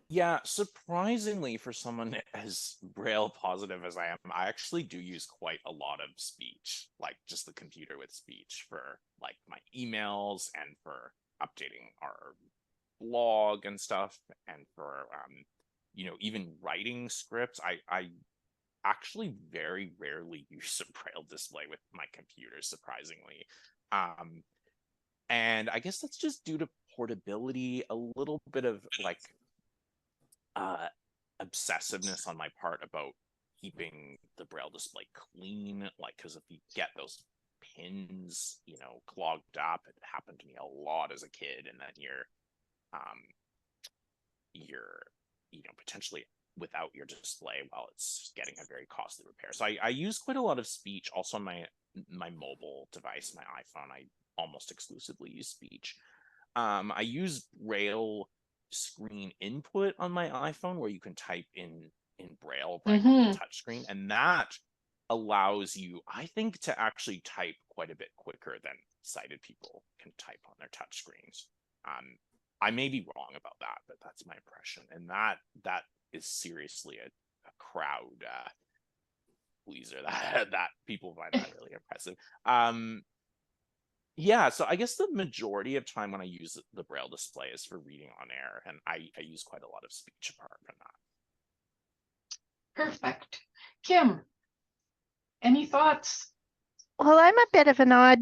Yeah, surprisingly, for someone as Braille positive as I am, I actually do use quite a lot of speech, like just the computer with speech for like my emails and for updating our blog and stuff, and for even writing scripts. I actually very rarely use a Braille display with my computer, surprisingly. And I guess that's just due to portability, a little bit of like obsessiveness on my part about keeping the Braille display clean, like, because if you get those pins clogged up, it happened to me a lot as a kid, and then you're potentially without your display while it's getting a very costly repair. So I use quite a lot of speech. Also on my mobile device, my iPhone, I almost exclusively use speech. I use Braille screen input on my iPhone, where you can type in Braille right on the touchscreen, and that allows you, I think, to actually type quite a bit quicker than sighted people can type on their touchscreens. I may be wrong about that, but that's my impression, and that is seriously a crowd pleaser. That people find that really impressive. Yeah, so I guess the majority of time when I use the Braille display is for reading on air, and I use quite a lot of speech apart from that. Perfect. Kim, any thoughts? Well, I'm a bit of an odd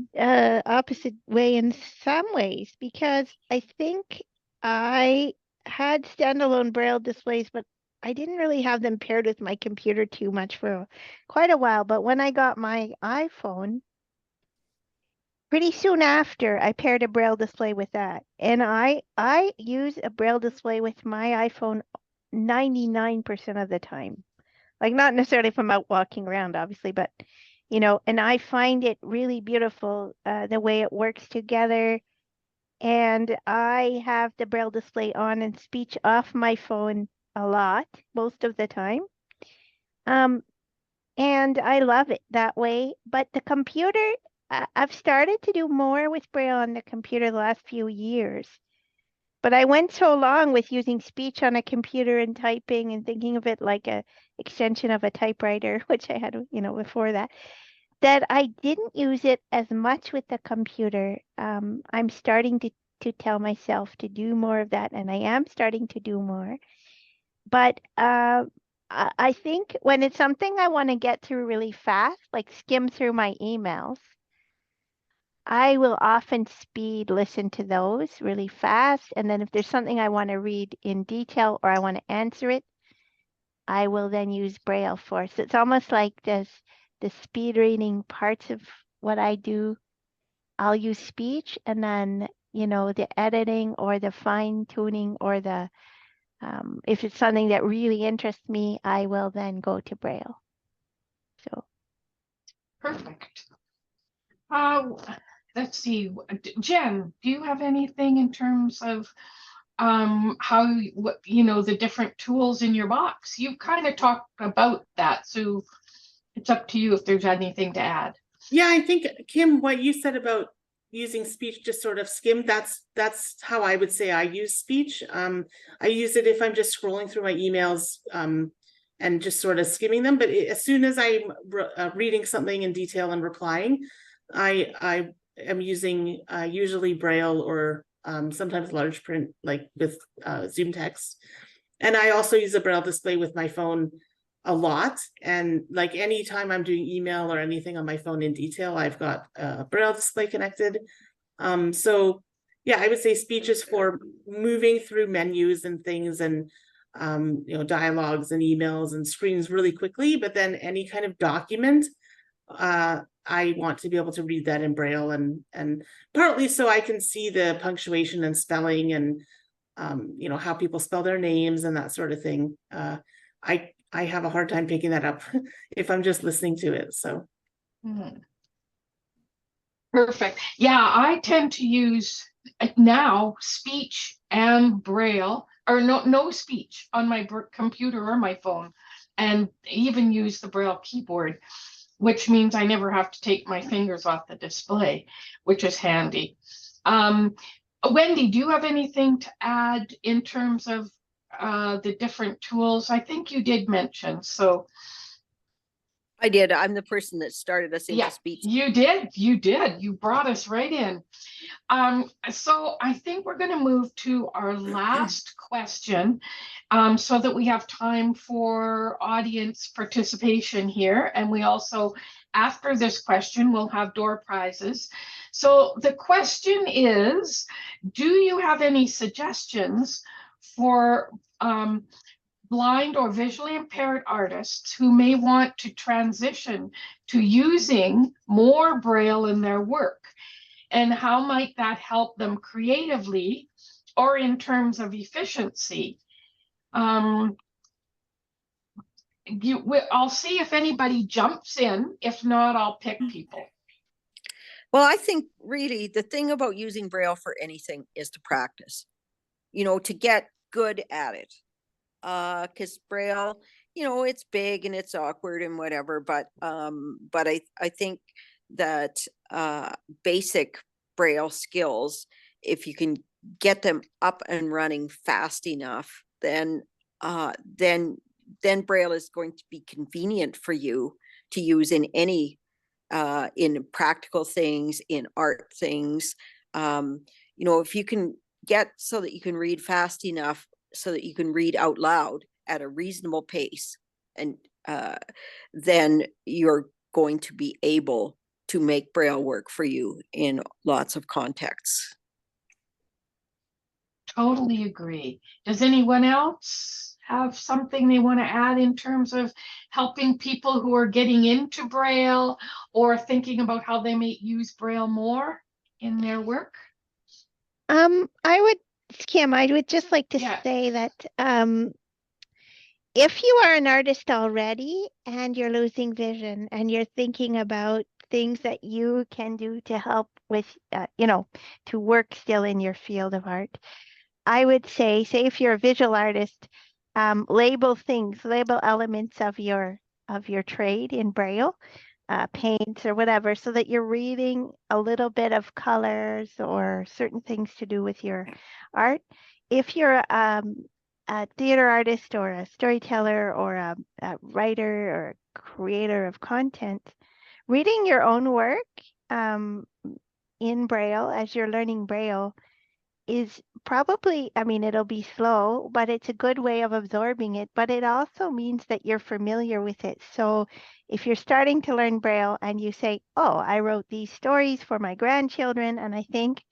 opposite way in some ways, because I think I had standalone Braille displays, but I didn't really have them paired with my computer too much for quite a while. But when I got my iPhone, pretty soon after, I paired a Braille display with that. And I use a Braille display with my iPhone 99% of the time. Like, not necessarily if I'm out walking around, obviously, but and I find it really beautiful, the way it works together. And I have the Braille display on and speech off my phone a lot, most of the time. And I love it that way. But the computer, I've started to do more with Braille on the computer the last few years. But I went so long with using speech on a computer and typing and thinking of it like a extension of a typewriter, which I had, before that I didn't use it as much with the computer. I'm starting to tell myself to do more of that, and I am starting to do more. But I think when it's something I want to get through really fast, like skim through my emails, I will often speed listen to those really fast. And then if there's something I want to read in detail or I want to answer it, I will then use Braille for. So it's almost like the speed reading parts of what I do, I'll use speech, and then, the editing or the fine tuning or the, if it's something that really interests me, I will then go to Braille. So. Perfect. Let's see, Jen, do you have anything in terms of how the different tools in your box? You've kind of talked about that, so it's up to you if there's anything to add. Yeah, I think, Kim, what you said about using speech to sort of skim, that's how I would say I use speech. I use it if I'm just scrolling through my emails and just sort of skimming them. But as soon as I'm reading something in detail and replying, I am using usually Braille or sometimes large print, like with Zoom text. And I also use a Braille display with my phone a lot. And like anytime I'm doing email or anything on my phone in detail, I've got a Braille display connected. So yeah, I would say speech is for moving through menus and things and dialogues and emails and screens really quickly. But then any kind of document, I want to be able to read that in Braille, and partly so I can see the punctuation and spelling and how people spell their names and that sort of thing. I have a hard time picking that up if I'm just listening to it. So. Perfect. Yeah, I tend to use now speech and Braille, or no speech on my computer or my phone, and even use the Braille keyboard, which means I never have to take my fingers off the display, which is handy. Wendy, do you have anything to add in terms of the different tools? I think you did mention, so. I did. I'm the person that started us into speech. You did. You brought us right in. So I think we're going to move to our last question, so that we have time for audience participation here. And we also, after this question, we'll have door prizes. So the question is, do you have any suggestions for blind or visually impaired artists who may want to transition to using more Braille in their work? And how might that help them creatively or in terms of efficiency? I'll see if anybody jumps in. If not, I'll pick people. Well, I think really the thing about using Braille for anything is to practice, to get good at it. Because Braille, it's big and it's awkward and whatever, but I think that basic Braille skills, if you can get them up and running fast enough, then Braille is going to be convenient for you to use in practical things, in art things. If you can get so that you can read fast enough so that you can read out loud at a reasonable pace, and then you're going to be able to make Braille work for you in lots of contexts. Totally agree. Does anyone else have something they want to add in terms of helping people who are getting into Braille or thinking about how they may use Braille more in their work? Kim, I would just like to Yeah. say that if you are an artist already and you're losing vision and you're thinking about things that you can do to help with, to work still in your field of art, I would say if you're a visual artist, label elements of your trade in Braille, paints or whatever, so that you're reading a little bit of colors or certain things to do with your art. If you're a theater artist or a storyteller or a writer or a creator of content, reading your own work in Braille as you're learning Braille is probably, it'll be slow, but it's a good way of absorbing it. But it also means that you're familiar with it. So if you're starting to learn Braille and you say, oh, I wrote these stories for my grandchildren and I think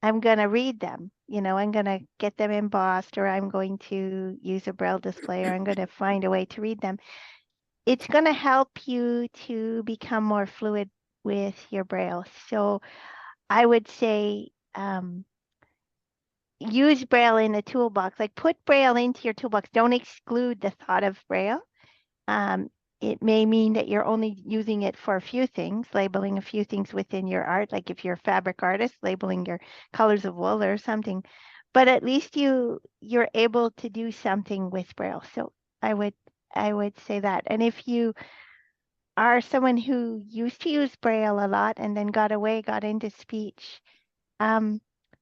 I'm going to read them, I'm going to get them embossed, or I'm going to use a Braille display, or I'm going to find a way to read them. It's going to help you to become more fluid with your Braille. So I would say, use Braille in a toolbox, like put Braille into your toolbox. Don't exclude the thought of Braille. It may mean that you're only using it for a few things, labeling a few things within your art, like if you're a fabric artist, labeling your colors of wool or something. But at least you're able to do something with Braille. So I would say that. And if you are someone who used to use Braille a lot and then got into speech,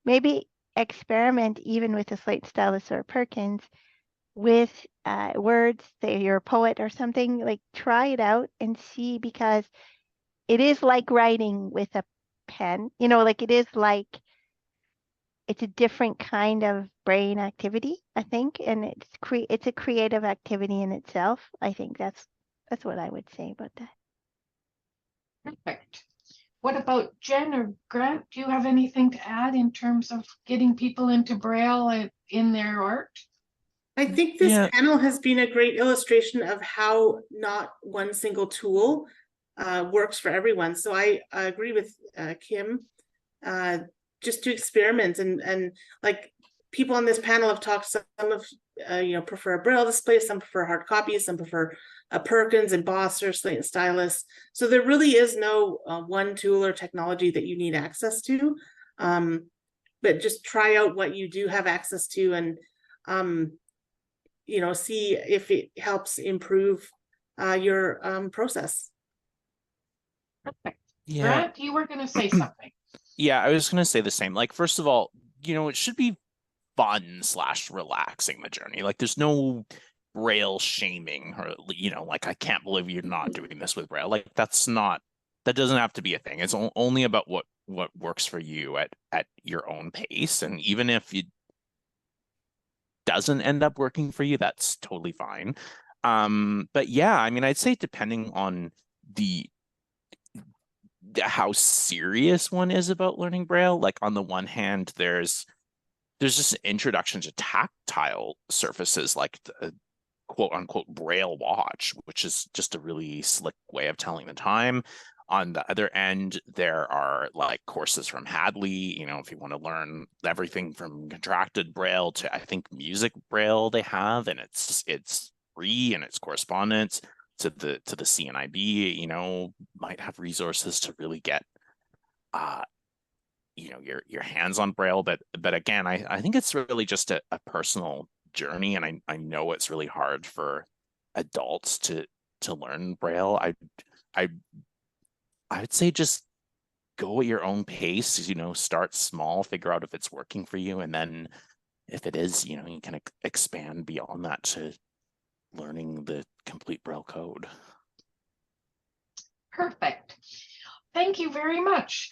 maybe experiment even with a slate stylus or a Perkins with words, say you're a poet or something, like try it out and see, because it is like writing with a pen, like it's a different kind of brain activity, I think, and it's a creative activity in itself. I think that's what I would say about that. Perfect. What about Jen or Grant? Do you have anything to add in terms of getting people into Braille in their art? I think this panel has been a great illustration of how not one single tool works for everyone. So I agree with Kim, just to experiment, and like people on this panel have talked, some of prefer a Braille display, some prefer hard copies, some prefer a Perkins, embosser, slate and stylus. So there really is no one tool or technology that you need access to, but just try out what you do have access to, and see if it helps improve your process. Perfect. Yeah. Grant, you were going to say something. Yeah, I was going to say the same. Like, first of all, it should be fun / relaxing, the journey. Like, there's no Braille shaming, or, like, I can't believe you're not doing this with Braille. Like, that doesn't have to be a thing. It's only about what works for you at your own pace. And even if it doesn't end up working for you, that's totally fine. But yeah, I'd say depending on how serious one is about learning Braille, like on the one hand, there's just an introduction to tactile surfaces, like the quote unquote Braille watch, which is just a really slick way of telling the time. On the other end, there are like courses from Hadley, if you want to learn everything from contracted Braille to, I think, music Braille they have, and it's free and it's correspondence to the CNIB, might have resources to really get your hands on Braille, but again, I think it's really just a personal journey, and I know it's really hard for adults to learn Braille. I would say just go at your own pace, start small, figure out if it's working for you, and then if it is, you can expand beyond that to learning the complete Braille code. Perfect. Thank you very much.